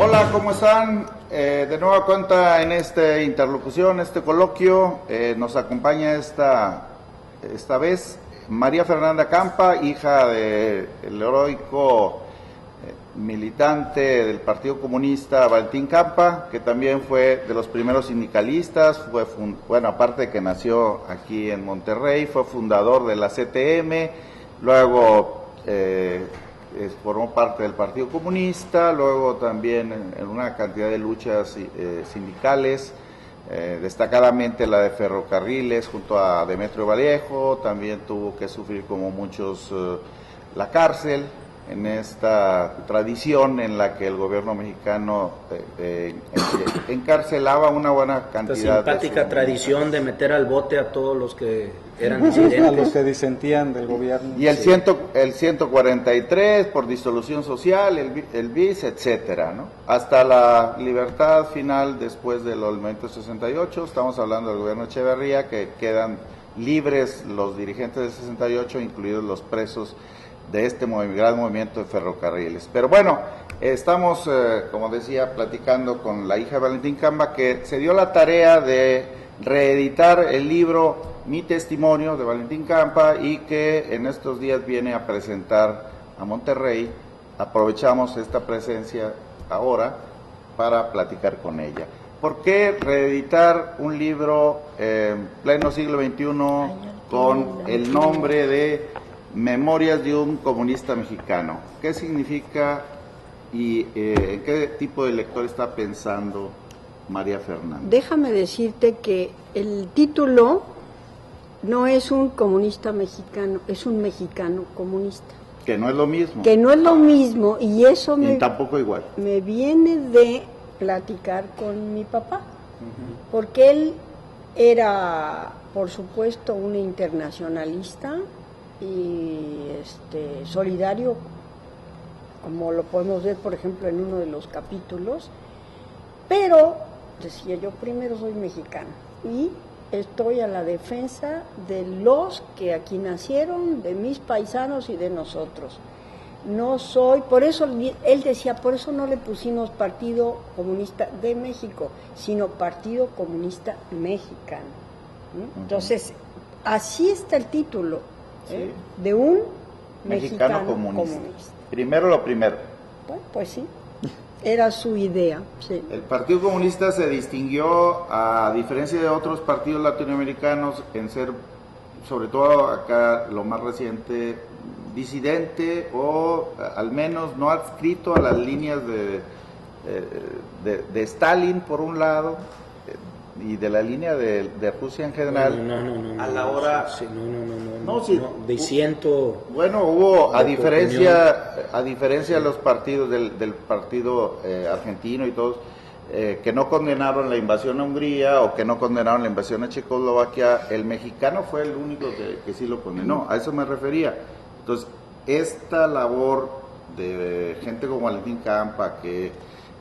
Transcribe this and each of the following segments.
Hola, ¿cómo están? De nueva cuenta en esta interlocución, este coloquio, nos acompaña esta vez María Fernanda Campa, hija del heroico militante del Partido Comunista Valentín Campa, que también fue de los primeros sindicalistas, bueno, aparte de que nació aquí en Monterrey, fue fundador de la CTM, luego formó parte del Partido Comunista, luego también en una cantidad de luchas sindicales, destacadamente la de ferrocarriles junto a Demetrio Vallejo, también tuvo que sufrir como muchos la cárcel, en esta tradición en la que el gobierno mexicano encarcelaba una buena cantidad. Esta simpática tradición de meter al bote a todos los que eran disidentes. A los que disentían del gobierno. Y el 143 por disolución social, el BIS, etcétera, ¿no? Hasta la libertad final después del movimiento 68, estamos hablando del gobierno Echeverría, que quedan libres los dirigentes del 68, incluidos los presos de este gran movimiento de ferrocarriles. Pero bueno, estamos, como decía, platicando con la hija de Valentín Campa, que se dio la tarea de reeditar el libro Mi Testimonio de Valentín Campa y que en estos días viene a presentar a Monterrey. Aprovechamos esta presencia ahora para platicar con ella. ¿Por qué reeditar un libro en pleno siglo XXI con el nombre de Memorias de un comunista mexicano? ¿Qué significa y en qué tipo de lector está pensando María Fernanda? Déjame decirte que el título no es un comunista mexicano, es un mexicano comunista. Que no es lo mismo. Que no es lo mismo, y eso tampoco igual. Me viene de platicar con mi papá, porque él era, por supuesto, un internacionalista y solidario, como lo podemos ver, por ejemplo, en uno de los capítulos, pero decía yo, primero soy mexicano y estoy a la defensa de los que aquí nacieron, de mis paisanos y de nosotros. No soy, por eso él decía, por eso no le pusimos Partido Comunista de México, sino Partido Comunista Mexicano. Entonces, así está el título. Sí. De un mexicano comunista. Primero lo primero. Bueno, pues sí, era su idea. Sí. El Partido Comunista se distinguió, a diferencia de otros partidos latinoamericanos, en ser, sobre todo acá lo más reciente, disidente o al menos no adscrito a las líneas de Stalin por un lado, y de la línea de Rusia en general. No, a la hora bueno, hubo a diferencia de los partidos del partido argentino y todos que no condenaron la invasión a Hungría o que no condenaron la invasión a Checoslovaquia, el mexicano fue el único que sí lo condenó, a eso me refería. Entonces, esta labor de gente como Valentín Campa, que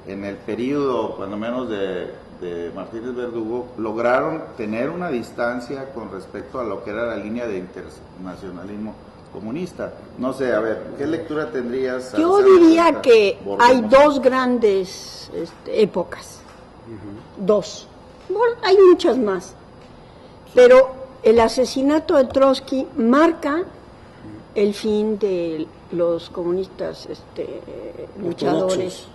en el periodo, cuando menos de Martínez Verdugo, lograron tener una distancia con respecto a lo que era la línea de internacionalismo comunista. No sé, a ver, ¿qué lectura tendrías? Yo diría que hay dos grandes épocas, dos, bueno, hay muchas más, pero el asesinato de Trotsky marca el fin de los comunistas luchadores.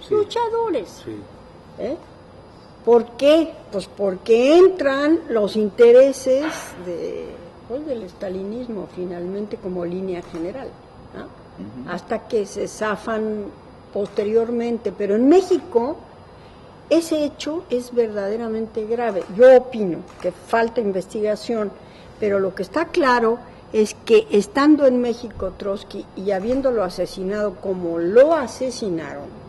Sí. ¿Por qué? Pues porque entran los intereses del estalinismo finalmente como línea general, ¿no? Hasta que se zafan posteriormente, pero en México ese hecho es verdaderamente grave. Yo opino que falta investigación, pero lo que está claro es que estando en México Trotsky y habiéndolo asesinado como lo asesinaron,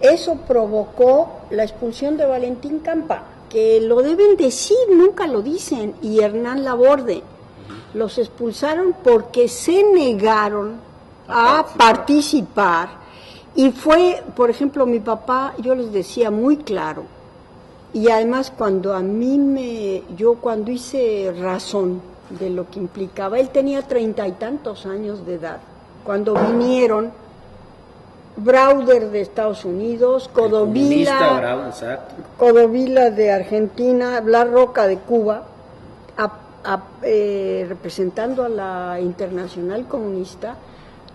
eso provocó la expulsión de Valentín Campa, que lo deben decir, nunca lo dicen, y Hernán Laborde. Los expulsaron porque se negaron a participar. Y fue, por ejemplo, mi papá, yo les decía muy claro, y además cuando cuando hice razón de lo que implicaba, él tenía 30 y tantos años de edad, cuando vinieron Browder de Estados Unidos, Comunista, Codovila, bravo, exacto. Codovila de Argentina, Blas Roca de Cuba, representando a la Internacional Comunista,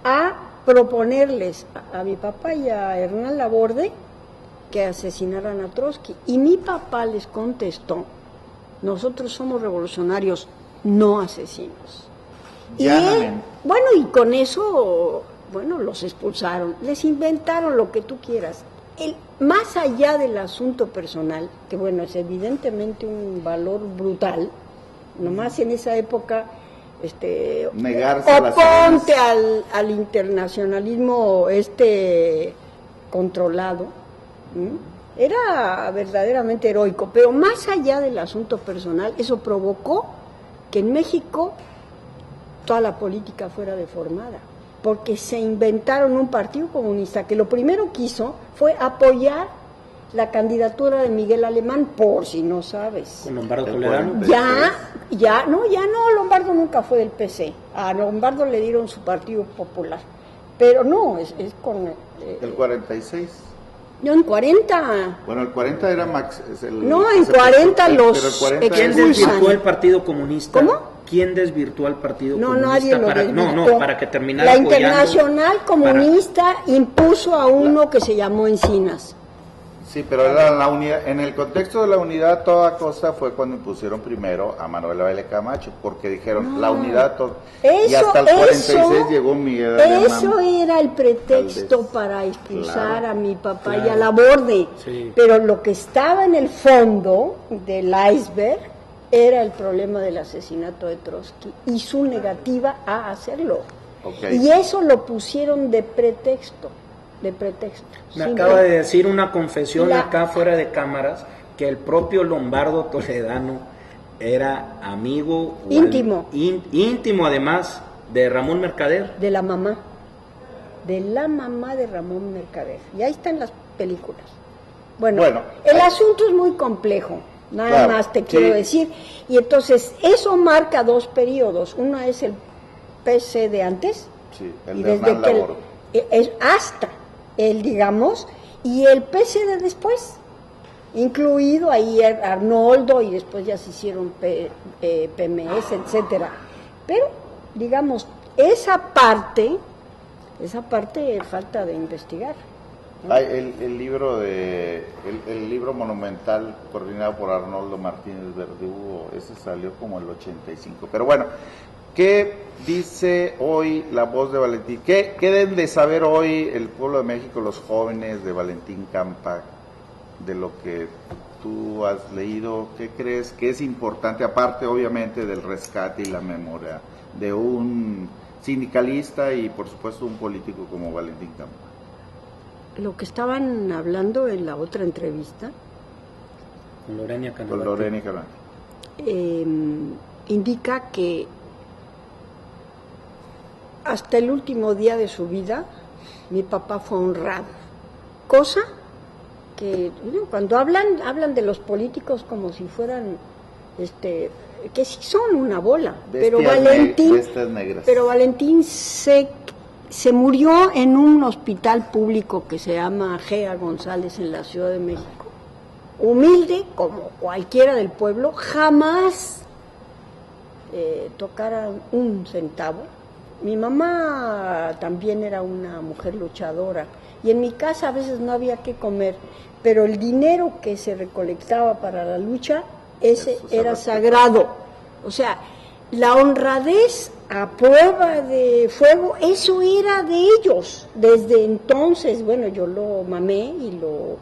a proponerles a mi papá y a Hernán Laborde que asesinaran a Trotsky. Y mi papá les contestó: nosotros somos revolucionarios, no asesinos. Y bueno, y con eso, bueno, los expulsaron, les inventaron lo que tú quieras. Más allá del asunto personal, que bueno, es evidentemente un valor brutal, nomás en esa época, negarse a las oponte al internacionalismo controlado, era verdaderamente heroico, pero más allá del asunto personal, eso provocó que en México toda la política fuera deformada, porque se inventaron un partido comunista que lo primero que hizo fue apoyar la candidatura de Miguel Alemán, por si no sabes. Con Lombardo Toledano. Ya no, Lombardo nunca fue del PC. A Lombardo le dieron su Partido Popular. Pero no, es con... el 46. No, en 40. Bueno, el 40 era Max. No, en 40 los ¿Quién desvirtuó el Partido Comunista? ¿Cómo? ¿Quién desvirtuó al Partido Comunista? Nadie lo desvirtuó. Para que terminara la Internacional Comunista impuso a uno que se llamó Encinas. Sí, pero era la unidad, en el contexto de la unidad a toda costa fue cuando impusieron primero a Manuel Ávila Camacho, porque dijeron la unidad y hasta el 46 llegó Miguel Alemán. Eso era el pretexto para expulsar a mi papá y a Laborde. Sí. Pero lo que estaba en el fondo del iceberg era el problema del asesinato de Trotsky y su negativa a hacerlo. Okay. Y eso lo pusieron de pretexto. Me acaba de decir una confesión acá fuera de cámaras que el propio Lombardo Toledano era amigo íntimo íntimo además de Ramón Mercader, de la mamá de Ramón Mercader, y ahí están las películas. Bueno, el asunto es muy complejo, nada más te quiero decir, y entonces eso marca dos periodos. Uno es el PC de antes, el y de desde que es hasta el, digamos, y el PC de después, incluido ahí Arnoldo, y después ya se hicieron PMS, etcétera. Pero, digamos, esa parte falta de investigar, ¿no? El libro monumental coordinado por Arnoldo Martínez Verdugo, ese salió como el 85. Pero bueno, ¿qué dice hoy la voz de Valentín? ¿Qué deben de saber hoy el pueblo de México, los jóvenes de Valentín Campa, de lo que tú has leído? ¿Qué crees que es importante, aparte obviamente del rescate y la memoria de un sindicalista y por supuesto un político como Valentín Campa? Lo que estaban hablando en la otra entrevista con Lorena Canavati, indica que hasta el último día de su vida mi papá fue honrado, cosa que cuando hablan de los políticos como si fueran que sí son una bola, pero Valentín se murió en un hospital público que se llama Gea González en la Ciudad de México, humilde como cualquiera del pueblo, jamás tocara un centavo. Mi mamá también era una mujer luchadora y en mi casa a veces no había que comer, pero el dinero que se recolectaba para la lucha, ese era sagrado. O sea, la honradez a prueba de fuego, eso era de ellos. Desde entonces, bueno, yo lo mamé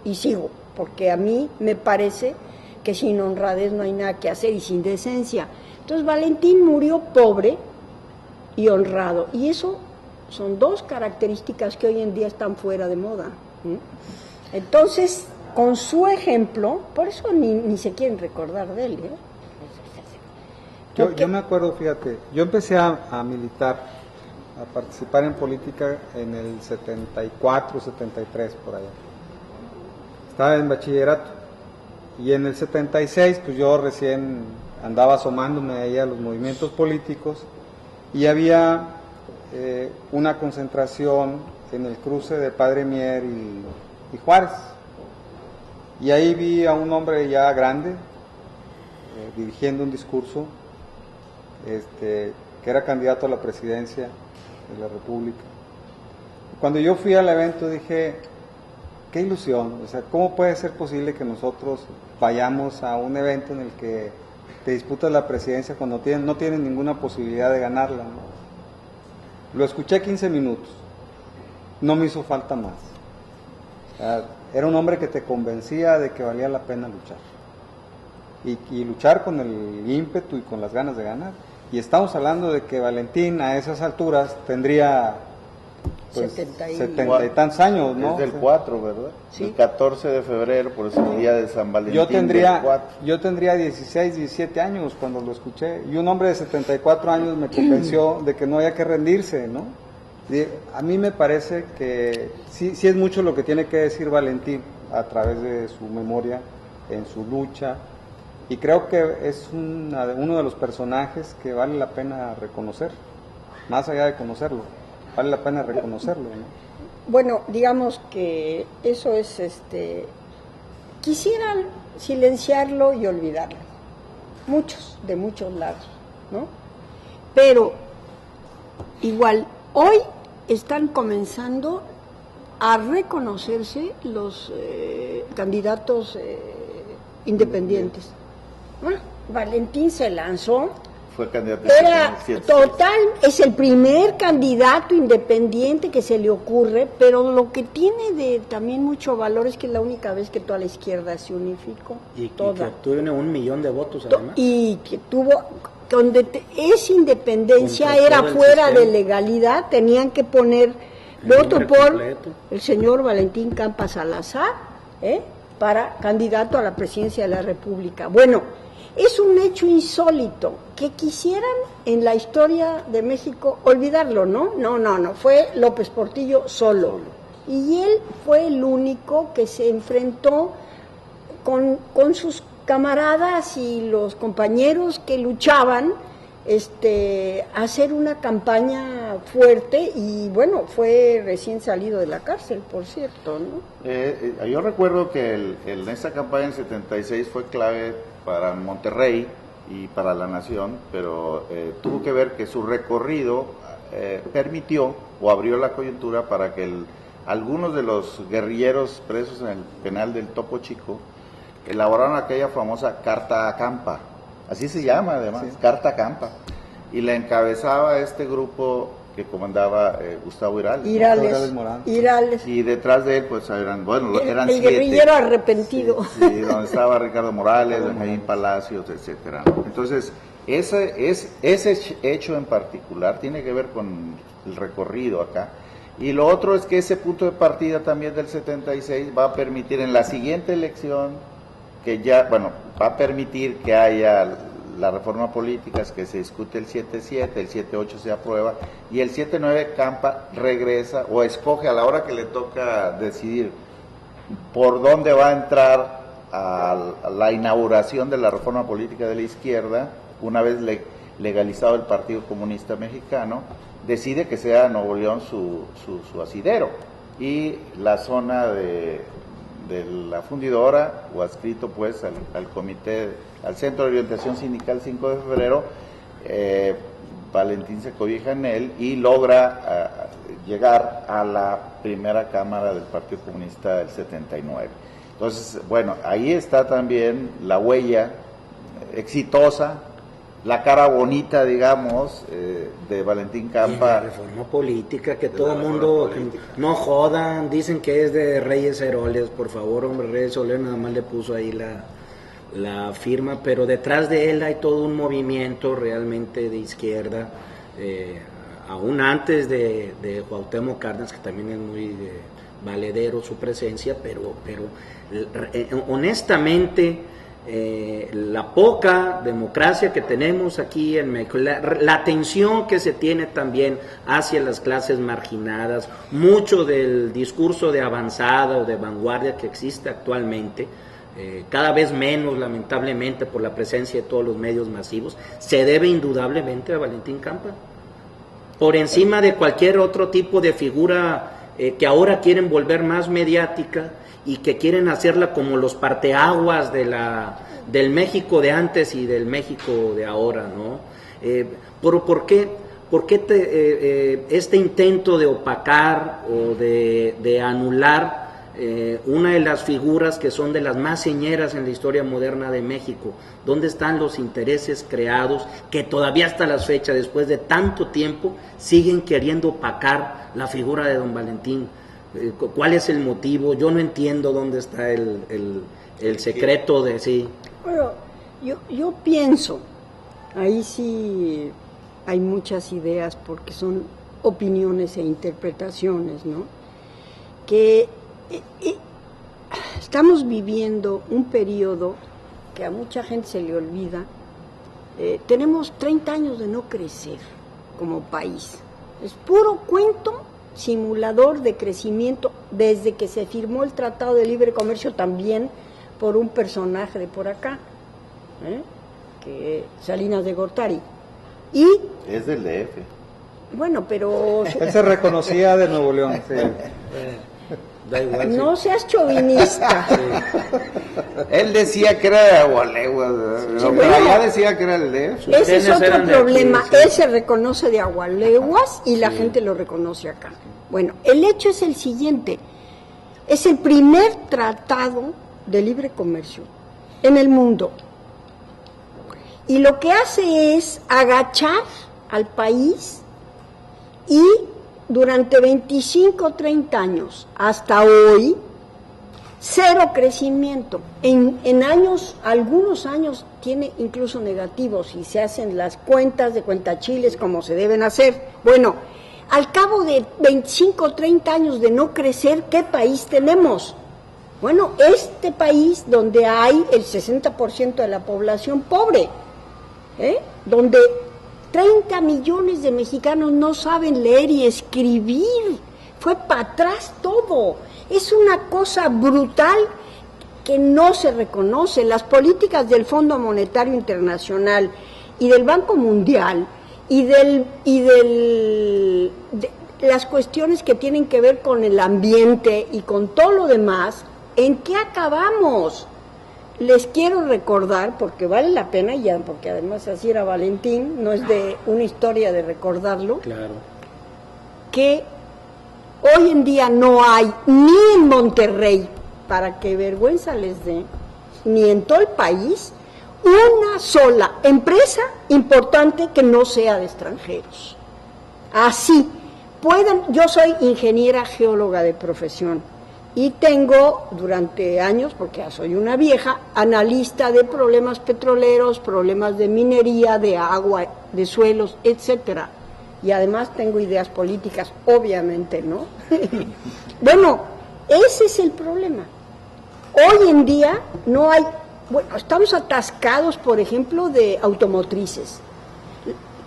y sigo, porque a mí me parece que sin honradez no hay nada que hacer y sin decencia. Entonces Valentín murió pobre y honrado, y eso son dos características que hoy en día están fuera de moda. Entonces, con su ejemplo, por eso ni se quieren recordar de él, Yo me acuerdo, fíjate, yo empecé a militar, a participar en política en el 74, 73, por allá. Estaba en bachillerato. Y en el 76, pues yo recién andaba asomándome ahí a los movimientos políticos, y había una concentración en el cruce de Padre Mier y Juárez. Y ahí vi a un hombre ya grande dirigiendo un discurso que era candidato a la presidencia de la República. Cuando yo fui al evento dije, qué ilusión, o sea, ¿cómo puede ser posible que nosotros vayamos a un evento en el que te disputas la presidencia cuando no tienes ninguna posibilidad de ganarla, ¿no? Lo escuché 15 minutos, no me hizo falta más. O sea, era un hombre que te convencía de que valía la pena luchar. Y luchar con el ímpetu y con las ganas de ganar. Y estamos hablando de que Valentín a esas alturas tendría pues, 70 y tantos años, ¿no? Es del 4, ¿verdad? Sí. El 14 de febrero, por eso el día de San Valentín. Yo tendría 16, 17 años cuando lo escuché, y un hombre de 74 años me convenció de que no había que rendirse, ¿no? A mí me parece que sí es mucho lo que tiene que decir Valentín a través de su memoria, en su lucha, y creo que es uno de los personajes que vale la pena reconocer, más allá de conocerlo, vale la pena reconocerlo, ¿no? Bueno, digamos que eso es, quisieran silenciarlo y olvidarlo, muchos, de muchos lados, ¿no? Pero igual, hoy están comenzando a reconocerse los candidatos independientes. Bueno, Valentín se lanzó. Fue candidato Era total, es el primer candidato independiente que se le ocurre, pero lo que tiene de también mucho valor es que es la única vez que toda la izquierda se unificó. Y que obtuvo 1 millón de votos además. Y que tuvo, donde esa independencia Contra era todo el fuera sistema. de legalidad, tenían que poner El voto nombre por completo. el señor Valentín Campa Salazar, para candidato a la presidencia de la República. Bueno, es un hecho insólito que quisieran en la historia de México olvidarlo, ¿no? No, fue López Portillo solo. Y él fue el único que se enfrentó con sus camaradas y los compañeros que luchaban a hacer una campaña fuerte, y bueno, fue recién salido de la cárcel, por cierto, ¿no? Yo recuerdo que en esa campaña en 76 fue clave para Monterrey y para la nación, pero tuvo que ver que su recorrido permitió o abrió la coyuntura para que algunos de los guerrilleros presos en el penal del Topo Chico elaboraron aquella famosa Carta a Campa, así se llama además, sí. Carta a Campa, y la encabezaba este grupo que comandaba Gustavo Irales. Y detrás de él pues eran el 7. Guerrillero arrepentido. Sí, donde estaba Ricardo Morales, Benjamín Palacios, etcétera, ¿no? Entonces, ese hecho en particular tiene que ver con el recorrido acá. Y lo otro es que ese punto de partida también del 76 va a permitir en la siguiente elección va a permitir que haya la reforma política, que se discute el 7-7, el 7-8 se aprueba, y el 7-9 Campa regresa o escoge a la hora que le toca decidir por dónde va a entrar a la inauguración de la reforma política de la izquierda, una vez legalizado el Partido Comunista Mexicano, decide que sea Nuevo León su asidero, y la zona de la fundidora, o adscrito pues al comité, al Centro de Orientación Sindical 5 de febrero, Valentín se cobija en él y logra llegar a la primera cámara del Partido Comunista del 79. Entonces, bueno, ahí está también la huella exitosa, la cara bonita, digamos, de Valentín Campa. La reforma política, que todo el mundo, no jodan, dicen que es de Reyes Heroles, por favor, hombre, Reyes Heroles nada más le puso ahí la firma, pero detrás de él hay todo un movimiento realmente de izquierda, aún antes de Cuauhtémoc Cárdenas, que también es muy valedero su presencia, pero honestamente, la poca democracia que tenemos aquí en México, la atención que se tiene también hacia las clases marginadas, mucho del discurso de avanzada o de vanguardia que existe actualmente, cada vez menos lamentablemente por la presencia de todos los medios masivos, se debe indudablemente a Valentín Campa. por encima de cualquier otro tipo de figura que ahora quieren volver más mediática y que quieren hacerla como los parteaguas del México de antes y del México de ahora, ¿no? ¿Por qué este intento de opacar o de anular una de las figuras que son de las más señeras en la historia moderna de México? ¿Dónde están los intereses creados que todavía hasta las fechas, después de tanto tiempo, siguen queriendo opacar la figura de don Valentín? ¿Cuál es el motivo? Yo no entiendo dónde está el secreto de sí. Bueno, yo pienso, ahí sí hay muchas ideas porque son opiniones e interpretaciones, ¿no? Que estamos viviendo un periodo que a mucha gente se le olvida. Tenemos 30 años de no crecer como país. Es puro cuento simulador de crecimiento desde que se firmó el Tratado de Libre Comercio, también por un personaje de por acá, que Salinas de Gortari. Y es del DF. bueno, pero Él se reconocía de Nuevo León, sí. Da igual, no seas chauvinista. Él decía que era de Agualeguas, ¿verdad? Sí, Pero bueno, allá decía que era el DF. Ese es Trenes otro eran de problema. aquí, sí. Él se reconoce de Agualeguas y la gente lo reconoce acá. Bueno, el hecho es el siguiente. Es el primer tratado de libre comercio en el mundo. Y lo que hace es agachar al país y durante 25, 30 años, hasta hoy, cero crecimiento. En años, algunos años tiene incluso negativos y se hacen las cuentas de cuentachiles como se deben hacer. Bueno, al cabo de 25, 30 años de no crecer, ¿qué país tenemos? Bueno, este país donde hay el 60% de la población pobre, donde 30 millones de mexicanos no saben leer y escribir. Fue para atrás todo. Es una cosa brutal que no se reconoce. Las políticas del Fondo Monetario Internacional y del Banco Mundial de las cuestiones que tienen que ver con el ambiente y con todo lo demás, ¿en qué acabamos? Les quiero recordar, porque vale la pena, ya porque además así era Valentín, no es de una historia de recordarlo, Claro. que hoy en día no hay ni en Monterrey, para que vergüenza les dé, ni en todo el país, una sola empresa importante que no sea de extranjeros. Así, yo soy ingeniera geóloga de profesión y tengo durante años, porque ya soy una vieja, analista de problemas petroleros, problemas de minería, de agua, de suelos, etcétera. Y además tengo ideas políticas, obviamente, ¿no? Bueno, ese es el problema. Hoy en día no hay, bueno, estamos atascados, por ejemplo, de automotrices.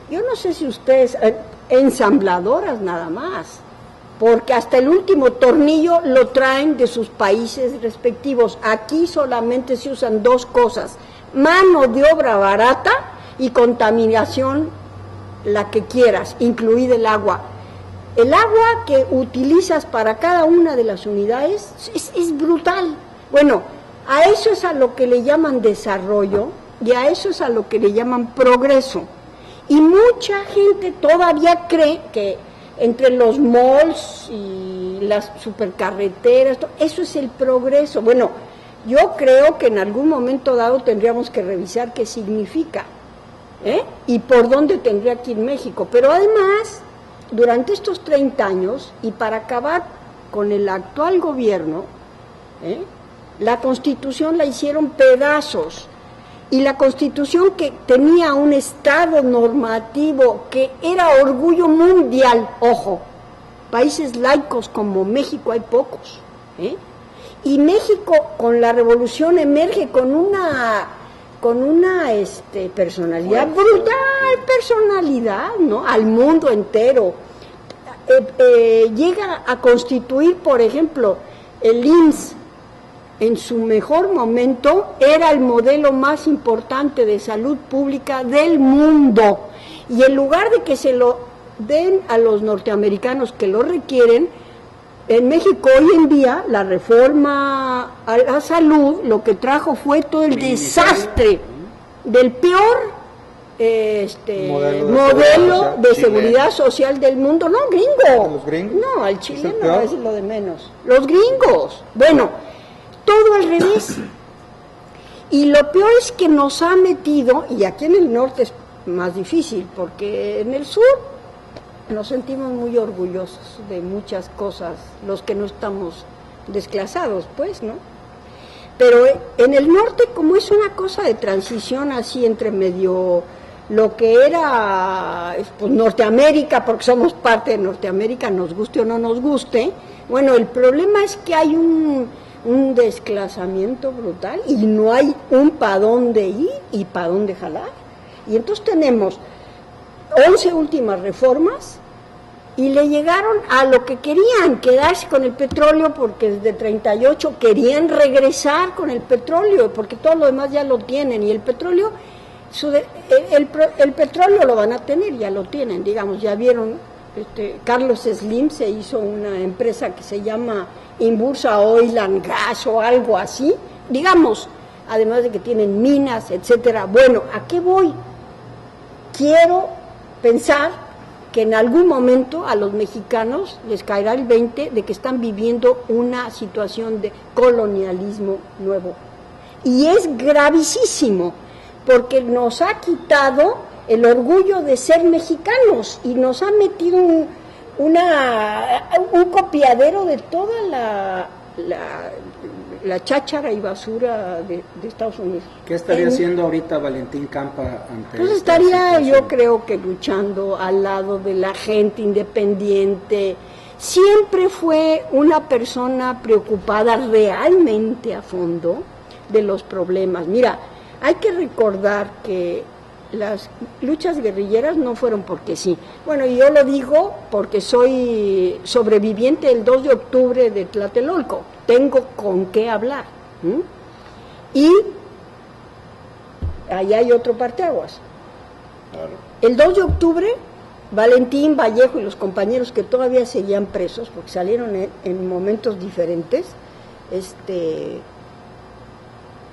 Yo no sé si ustedes, ensambladoras nada más, porque hasta el último tornillo lo traen de sus países respectivos. Aquí solamente se usan dos cosas: mano de obra barata y contaminación, la que quieras, incluida el agua. El agua que utilizas para cada una de las unidades es brutal. Bueno, a eso es a lo que le llaman desarrollo y a eso es a lo que le llaman progreso. Y mucha gente todavía cree que entre los malls y las supercarreteras, eso es el progreso. Bueno, yo creo que en algún momento dado tendríamos que revisar qué significa, y por dónde tendría que ir México. Pero además, durante estos 30 años, y para acabar con el actual gobierno, la Constitución la hicieron pedazos. Y la Constitución, que tenía un estado normativo que era orgullo mundial, ojo, países laicos como México hay pocos, y México con la revolución emerge con una personalidad brutal, personalidad, ¿no? Al mundo entero. Llega a constituir, por ejemplo, el IMSS. En su mejor momento era el modelo más importante de salud pública del mundo, y en lugar de que se lo den a los norteamericanos que lo requieren. En México hoy en día la reforma a la salud lo que trajo fue todo el desastre del peor modelo de seguridad social del mundo. No, gringo. ¿Los gringos? No, al chileno es lo de menos. Los gringos. Bueno, todo al revés. Y lo peor es que nos ha metido, y aquí en el norte es más difícil, porque en el sur nos sentimos muy orgullosos de muchas cosas, los que no estamos desclasados, pues, ¿no? Pero en el norte, como es una cosa de transición así entre medio lo que era pues, Norteamérica, porque somos parte de Norteamérica, nos guste o no nos guste, bueno, el problema es que hay un desclasamiento brutal y no hay un para dónde ir y para dónde jalar. Y entonces tenemos 11 últimas reformas y le llegaron a lo que querían, quedarse con el petróleo, porque desde 38 querían regresar con el petróleo, porque todo lo demás ya lo tienen, y el petróleo, el petróleo lo van a tener, ya lo tienen, digamos, ya vieron, Carlos Slim se hizo una empresa que se llama Inbursa Oil and Gas o algo así, digamos, además de que tienen minas, etcétera. Bueno, ¿a qué voy? Quiero pensar que en algún momento a los mexicanos les caerá el 20 de que están viviendo una situación de colonialismo nuevo. Y es gravísimo, porque nos ha quitado el orgullo de ser mexicanos y nos ha metido un copiadero de toda la cháchara y basura de Estados Unidos. ¿Qué estaría haciendo ahorita Valentín Campa ante pues estaría, yo creo que luchando al lado de la gente independiente. Siempre fue una persona preocupada realmente a fondo de los problemas. Mira, hay que recordar que las luchas guerrilleras no fueron porque sí. Bueno, y yo lo digo porque soy sobreviviente del 2 de octubre de Tlatelolco. Tengo con qué hablar. Y allá hay otro parteaguas. Claro. El 2 de octubre, Valentín Vallejo y los compañeros que todavía seguían presos, porque salieron en momentos diferentes,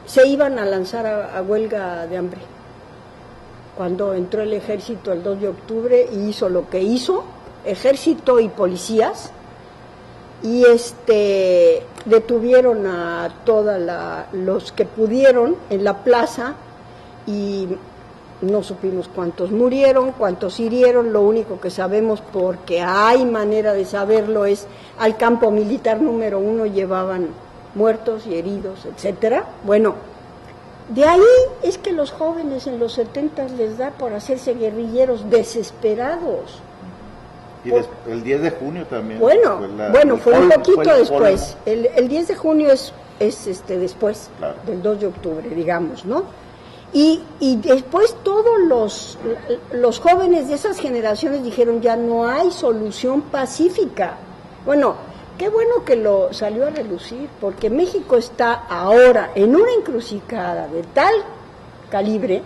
se iban a lanzar a huelga de hambre. Cuando entró el ejército el 2 de octubre y hizo lo que hizo, ejército y policías, y detuvieron a todos los que pudieron en la plaza, y no supimos cuántos murieron, cuántos hirieron. Lo único que sabemos, porque hay manera de saberlo, es al campo militar número 1 llevaban muertos y heridos, etcétera. Bueno, de ahí es que los jóvenes en los 70 les da por hacerse guerrilleros desesperados. Y el 10 de junio también. Bueno, fue un poquito después. El 10 de junio es después, claro, del 2 de octubre, digamos, ¿no? Y después todos los jóvenes de esas generaciones dijeron, ya no hay solución pacífica. Bueno, qué bueno que lo salió a relucir, porque México está ahora en una encrucijada de tal calibre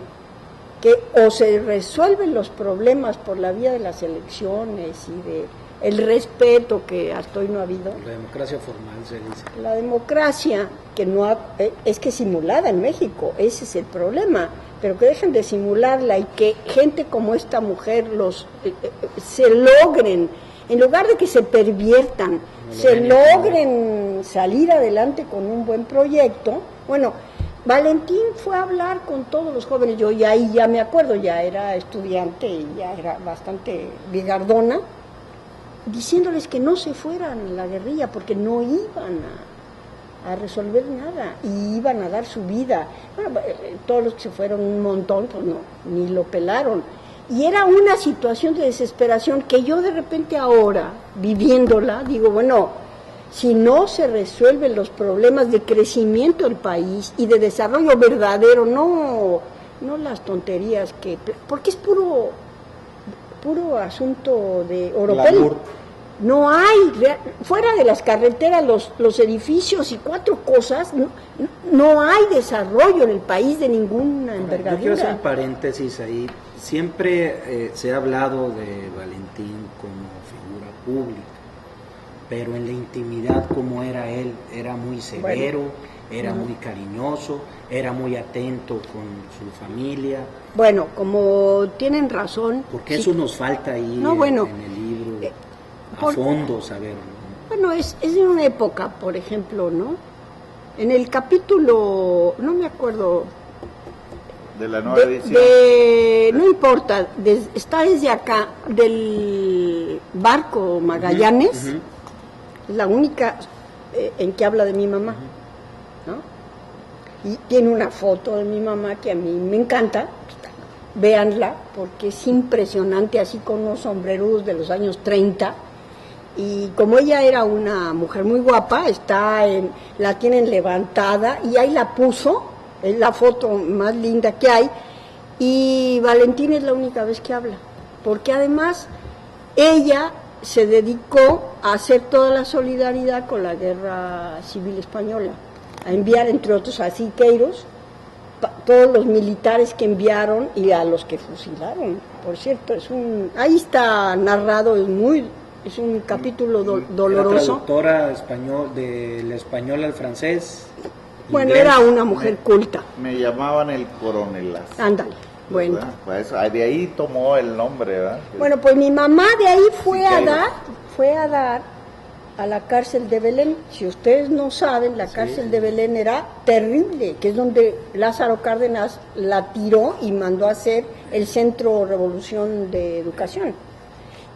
que o se resuelven los problemas por la vía de las elecciones y de el respeto que hasta hoy no ha habido. La democracia formal se dice. La democracia que no es que simulada en México, ese es el problema, pero que dejen de simularla y que gente como esta mujer se logren, en lugar de que se perviertan, se logren salir adelante con un buen proyecto. Bueno, Valentín fue a hablar con todos los jóvenes, yo ya ahí ya me acuerdo, ya era estudiante y ya era bastante bigardona, diciéndoles que no se fueran a la guerrilla porque no iban a resolver nada y iban a dar su vida. Bueno, todos los que se fueron un montón, pues no, ni lo pelaron. Y era una situación de desesperación que yo de repente ahora, viviéndola, digo, bueno, si no se resuelven los problemas de crecimiento del país y de desarrollo verdadero, no las tonterías porque es puro asunto de oropel. No hay, fuera de las carreteras, los edificios y 4 cosas, no hay desarrollo en el país de ninguna envergadura. Yo quiero hacer un paréntesis ahí. siempre se ha hablado de Valentín como figura pública, pero en la intimidad como era él, era muy severo, era muy cariñoso, era muy atento con su familia. Bueno, como tienen razón. Porque sí. eso nos falta ahí No, bueno, en el libro, por- a fondo saber. Bueno, es de una época, por ejemplo, ¿no? En el capítulo, no me acuerdo, De la nueva edición. no importa, está desde acá, del barco Magallanes, Ujú. es la única en que habla de mi mamá, ¿no? Y tiene una foto de mi mamá que a mí me encanta, véanla, porque es impresionante, así con unos sombrerudos de los años 30, y como ella era una mujer muy guapa, la tienen levantada, y ahí la puso, es la foto más linda que hay, y Valentín es la única vez que habla, porque además ella se dedicó a hacer toda la solidaridad con la Guerra Civil Española, a enviar entre otros a Siqueiros, todos los militares que enviaron y a los que fusilaron, por cierto, ahí está narrado, es un capítulo Era doloroso. traductora del español al francés. Bueno, inglés. era una mujer culta, Me llamaban el coronelazo. ándale, bueno. ¿Verdad? Pues de ahí tomó el nombre, ¿verdad? Bueno, pues mi mamá de ahí fue a Siqueiros. dar a la cárcel de Belén. Si ustedes no saben, la cárcel de Belén era terrible, que es donde Lázaro Cárdenas la tiró y mandó a hacer el Centro Revolución de Educación.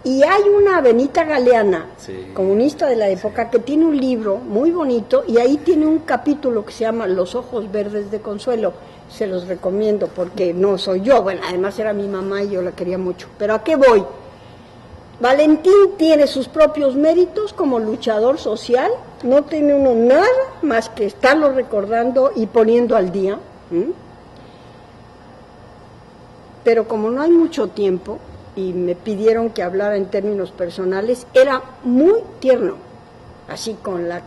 Y hay una Benita Galeana, Sí. comunista de la época, que tiene un libro muy bonito y ahí tiene un capítulo que se llama Los ojos verdes de Consuelo. Se los recomiendo porque no soy yo, bueno, además era mi mamá y yo la quería mucho. Pero ¿a qué voy? Valentín tiene sus propios méritos como luchador social, no tiene uno nada más que estarlo recordando y poniendo al día. Pero como no hay mucho tiempo y me pidieron que hablara en términos personales, era muy tierno, así con la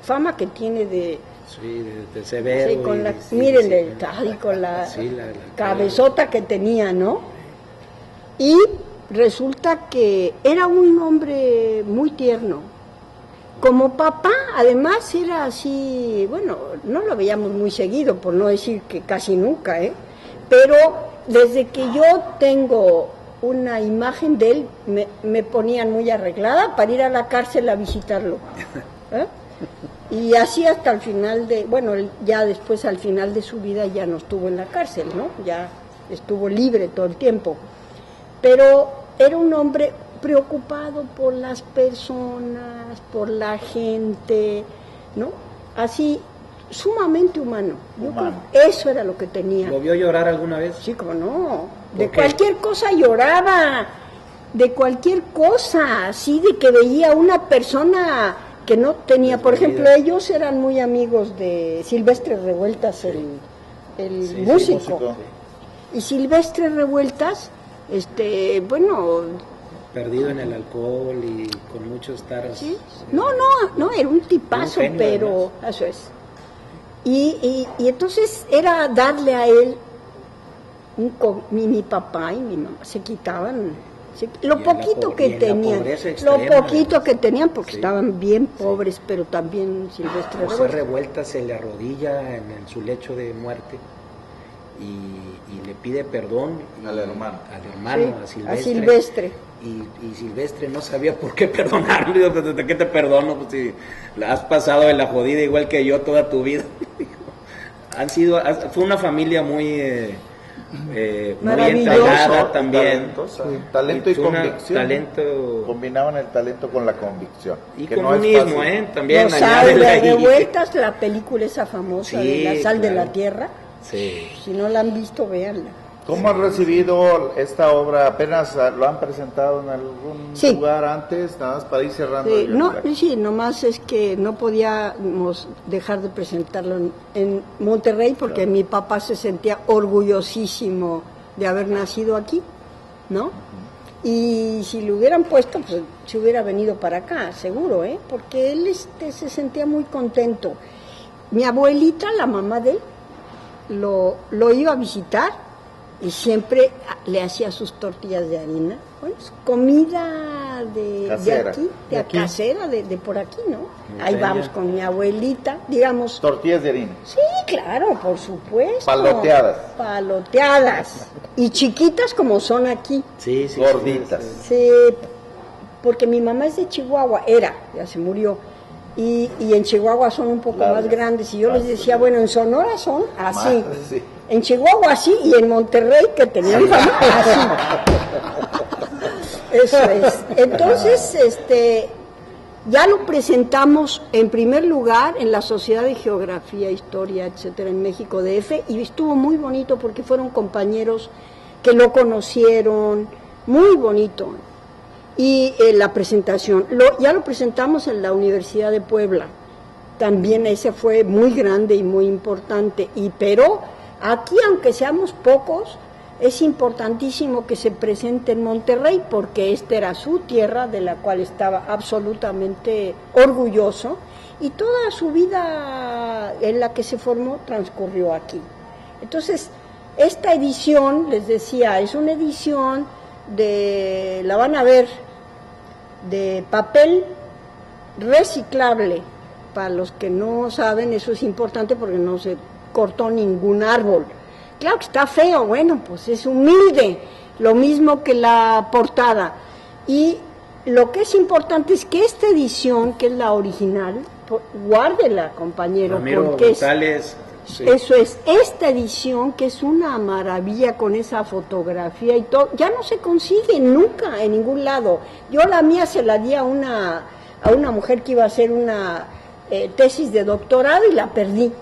fama que tiene de... Sí, de severo. Sí, con con la sí, la cabezota que tenía, ¿no? Y resulta que era un hombre muy tierno. Como papá, además, era así, bueno, no lo veíamos muy seguido, por no decir que casi nunca, pero desde que yo tengo una imagen de él, me ponían muy arreglada para ir a la cárcel a visitarlo. Y así hasta el final él ya después al final de su vida ya no estuvo en la cárcel, ¿no? Ya estuvo libre todo el tiempo. Pero era un hombre preocupado por las personas, por la gente, ¿no? Así, sumamente humano. Yo creo que eso era lo que tenía. ¿Lo vio llorar alguna vez? Sí, como no. ¿Por De qué? cualquier cosa lloraba, de cualquier cosa, así de que veía una persona que no tenía, por ejemplo, ellos eran muy amigos de Silvestre Revueltas, el Sí, músico. Y Silvestre Revueltas, bueno, Perdido en el alcohol y con muchos taras. ¿sí? No, era un tipazo, Un genio, pero eso es. Y entonces era darle a él, mi papá y mi mamá se quitaban lo poquito que tenían, porque sí. estaban bien pobres, pero también Silvestre José Revueltas. Revueltas se le arrodilla en su lecho de muerte y le pide perdón Al hermano. Sí, a Silvestre. a Silvestre. Y Silvestre no sabía por qué perdonarlo. Digo, ¿de qué te perdono? Pues si la has pasado de la jodida igual que yo toda tu vida. Fue una familia muy entregada también. Talento y convicción. Talento. Combinaban el talento con la convicción. Y que no comunismo, es fácil. También. Los añádele ahí. Revueltas, la película esa famosa Sí, de La sal de claro. la tierra. Sí. Si no la han visto, véanla. ¿Cómo han recibido esta obra? ¿Apenas lo han presentado en algún lugar antes? Nada más para ir cerrando. Sí, nomás es que no podíamos dejar de presentarlo en Monterrey porque Claro. mi papá se sentía orgullosísimo de haber nacido aquí, ¿no? Y si lo hubieran puesto, pues se hubiera venido para acá, seguro, porque él se sentía muy contento. Mi abuelita, la mamá de él, lo iba a visitar y siempre le hacía sus tortillas de harina. Bueno, es comida de aquí, de aquí, casera, de por aquí, ¿no? Ahí vamos con mi abuelita, digamos. Tortillas de harina. Sí, claro, por supuesto. Paloteadas. Paloteadas. Y chiquitas como son aquí. Sí, gorditas. Sí, porque mi mamá es de Chihuahua, ya se murió. Y en Chihuahua son un poco más grandes. Y yo les decía, bueno, en Sonora son así. Sí. En Chihuahua así, y en Monterrey, que tenían familia, así. Eso es. Entonces, ya lo presentamos en primer lugar en la Sociedad de Geografía, Historia, etcétera, en México DF, y estuvo muy bonito porque fueron compañeros que lo conocieron, muy bonito. Y la presentación, ya lo presentamos en la Universidad de Puebla, también ese fue muy grande y muy importante, pero aquí, aunque seamos pocos, es importantísimo que se presente en Monterrey, porque esta era su tierra, de la cual estaba absolutamente orgulloso, y toda su vida en la que se formó transcurrió aquí. Entonces, esta edición, les decía, es una edición la van a ver, de papel reciclable. Para los que no saben, eso es importante porque no se cortó ningún árbol. Claro que está feo, bueno, pues es humilde, lo mismo que la portada. Y lo que es importante es que esta edición, que es la original, guárdela, compañero, Ramiro porque González, sí. Eso es, esta edición, que es una maravilla con esa fotografía y todo, ya no se consigue nunca en ningún lado. Yo la mía se la di a una mujer que iba a hacer una tesis de doctorado y la perdí.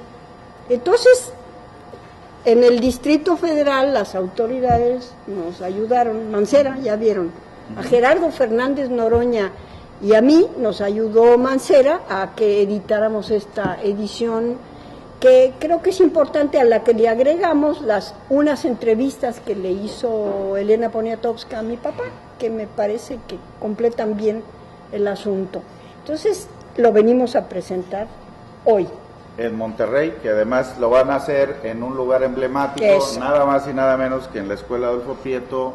Entonces, en el Distrito Federal las autoridades nos ayudaron, Mancera, ya vieron, a Gerardo Fernández Noroña y a mí nos ayudó Mancera a que editáramos esta edición, que creo que es importante, a la que le agregamos unas entrevistas que le hizo Elena Poniatowska a mi papá, que me parece que completan bien el asunto. Entonces, lo venimos a presentar hoy. En Monterrey, que además lo van a hacer en un lugar emblemático, nada más y nada menos que en la Escuela Adolfo Prieto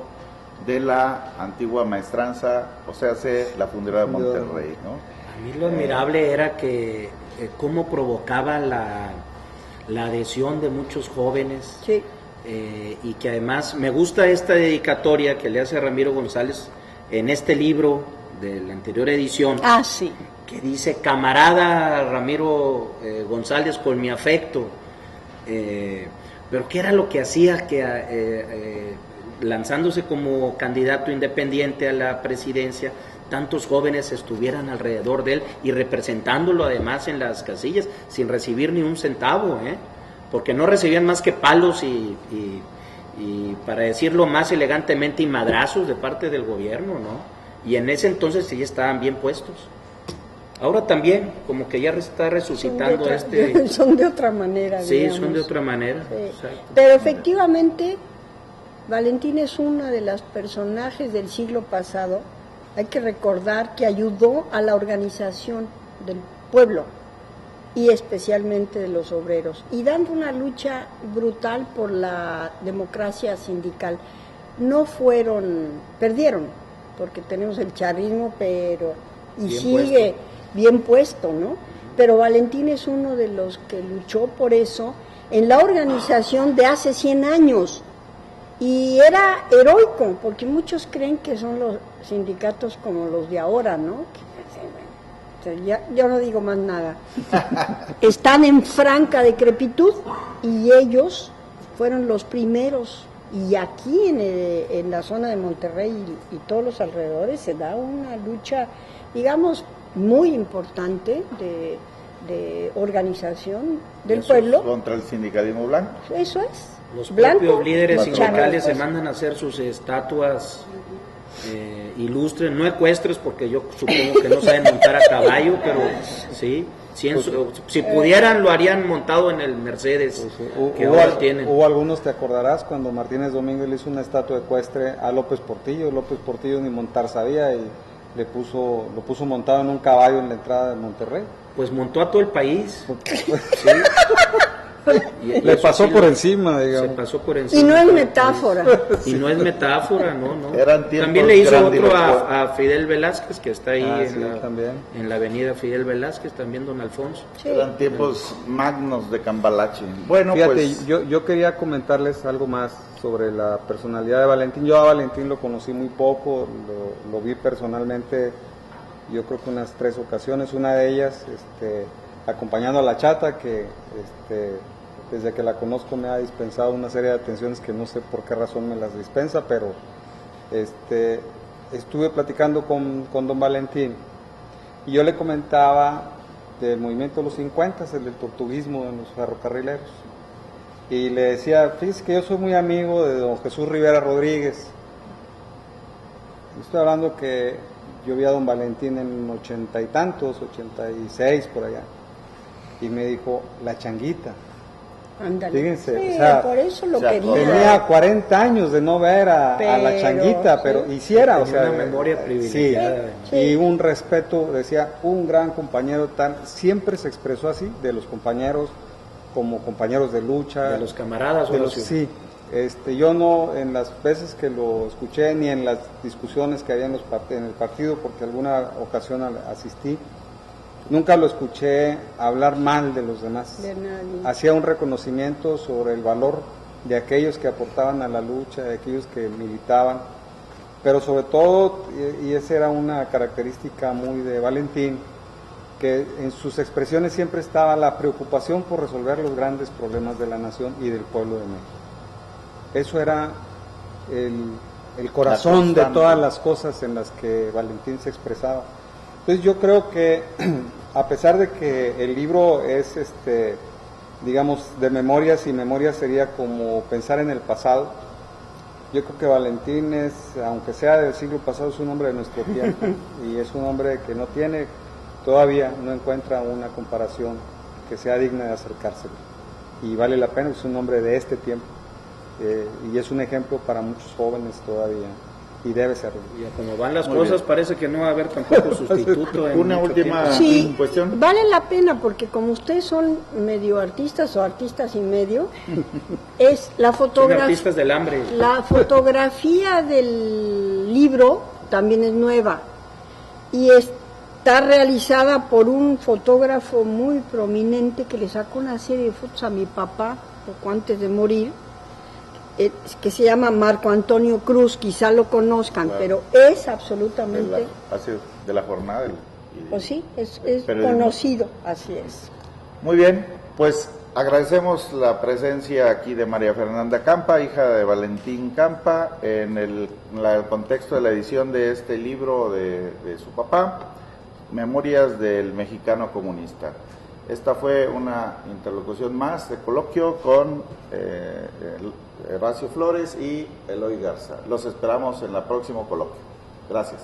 de la antigua maestranza, o sea, la Fundidora de Monterrey, ¿no? A mí lo admirable era que cómo provocaba la adhesión de muchos jóvenes. Sí. Y que además me gusta esta dedicatoria que le hace Ramiro González en este libro de la anterior edición. Ah, sí. Que dice: camarada Ramiro González, con mi afecto. Pero ¿qué era lo que hacía que lanzándose como candidato independiente a la presidencia, tantos jóvenes estuvieran alrededor de él y representándolo además en las casillas sin recibir ni un centavo, porque no recibían más que palos y para decirlo más elegantemente, y madrazos de parte del gobierno, ¿no? Y en ese entonces sí estaban bien puestos. Ahora también, como que ya está resucitando son de otra manera, sí, digamos. son de otra manera. Sí. Pero efectivamente, Valentín es uno de los personajes del siglo pasado. Hay que recordar que ayudó a la organización del pueblo y especialmente de los obreros, y dando una lucha brutal por la democracia sindical. Perdieron, porque tenemos el charrismo, y bien sigue bien puesto, ¿no? Pero Valentín es uno de los que luchó por eso en la organización de hace 100 años. Y era heroico, porque muchos creen que son los sindicatos como los de ahora, ¿no? Yo no digo más nada. Están en franca decrepitud y ellos fueron los primeros. Y aquí en la zona de Monterrey y todos los alrededores se da una lucha, digamos, muy importante de organización del pueblo. Contra el sindicalismo blanco. Eso es. Los propios líderes sindicales se mandan a hacer sus estatuas ilustres, no ecuestres, porque yo supongo que no saben montar a caballo, pero sí, si pudieran lo harían montado en el Mercedes, que ahora tienen. Hubo algunos, te acordarás, cuando Martínez Domínguez le hizo una estatua ecuestre a López Portillo ni montar sabía y lo puso montado en un caballo en la entrada de Monterrey. Pues montó a todo el país. Sí. Le eso pasó sí por lo- encima, Se digamos. pasó por encima. Y no es metáfora. Y no es metáfora, no. Eran tiempos También le hizo otro grandilocuentes. a Fidel Velázquez, que está ahí Sí, también. en la avenida Fidel Velázquez, también don Alfonso. Sí. Eran tiempos magnos de Cambalache. Bueno, Fíjate, pues yo quería comentarles algo más sobre la personalidad de Valentín. Yo a Valentín lo conocí muy poco, lo vi personalmente, yo creo que unas 3 ocasiones, una de ellas acompañando a la Chata, que desde que la conozco me ha dispensado una serie de atenciones que no sé por qué razón me las dispensa, pero estuve platicando con don Valentín y yo le comentaba del movimiento de los 50, el del tortuguismo de los ferrocarrileros. Y le decía, fíjese que yo soy muy amigo de don Jesús Rivera Rodríguez. Estoy hablando que yo vi a don Valentín en 80 y tantos, 86 por allá. Y me dijo, la changuita. Ándale. Fíjense, Sí, o sea, por eso lo o sea, quería. Tenía 40 años de no ver a la Pero, changuita, sí. pero hiciera, o Tenía sea, una memoria privilegiada. Sí. y un respeto, decía, un gran compañero tal, siempre se expresó así, de los compañeros, como compañeros de lucha. De los camaradas, de los, Horacio. sí, yo no, en las veces que lo escuché, ni en las discusiones que había en el partido, porque alguna ocasión asistí, nunca lo escuché hablar mal de los demás. De nadie. Hacía un reconocimiento sobre el valor de aquellos que aportaban a la lucha, de aquellos que militaban, pero sobre todo, y esa era una característica muy de Valentín, que en sus expresiones siempre estaba la preocupación por resolver los grandes problemas de la nación y del pueblo de México. Eso era el corazón de todas las cosas en las que Valentín se expresaba. Entonces yo creo que a pesar de que el libro es digamos de memorias, y memoria sería como pensar en el pasado, yo creo que Valentín es, aunque sea del siglo pasado, es un hombre de nuestro tiempo y es un hombre que todavía no encuentra una comparación que sea digna de acercársele y vale la pena, es un hombre de este tiempo y es un ejemplo para muchos jóvenes todavía y debe serlo. Y a como van las Muy cosas, bien. parece que no va a haber tampoco sustituto. En Una mucho última tiempo. Sí, cuestión. vale la pena porque como ustedes son medio artistas o artistas y medio, es la Son fotografía. artistas del hambre. La fotografía del libro también es nueva y está realizada por un fotógrafo muy prominente que le sacó una serie de fotos a mi papá poco antes de morir, que se llama Marco Antonio Cruz, quizá lo conozcan, Claro. pero es absolutamente, De la jornada. pues sí, es Periodismo. conocido, así es. Muy bien, pues agradecemos la presencia aquí de María Fernanda Campa, hija de Valentín Campa, en el contexto de la edición de este libro de su papá, Memorias del Mexicano Comunista. Esta fue una interlocución más de coloquio con Horacio Flores y Eloy Garza. Los esperamos en el próximo coloquio. Gracias.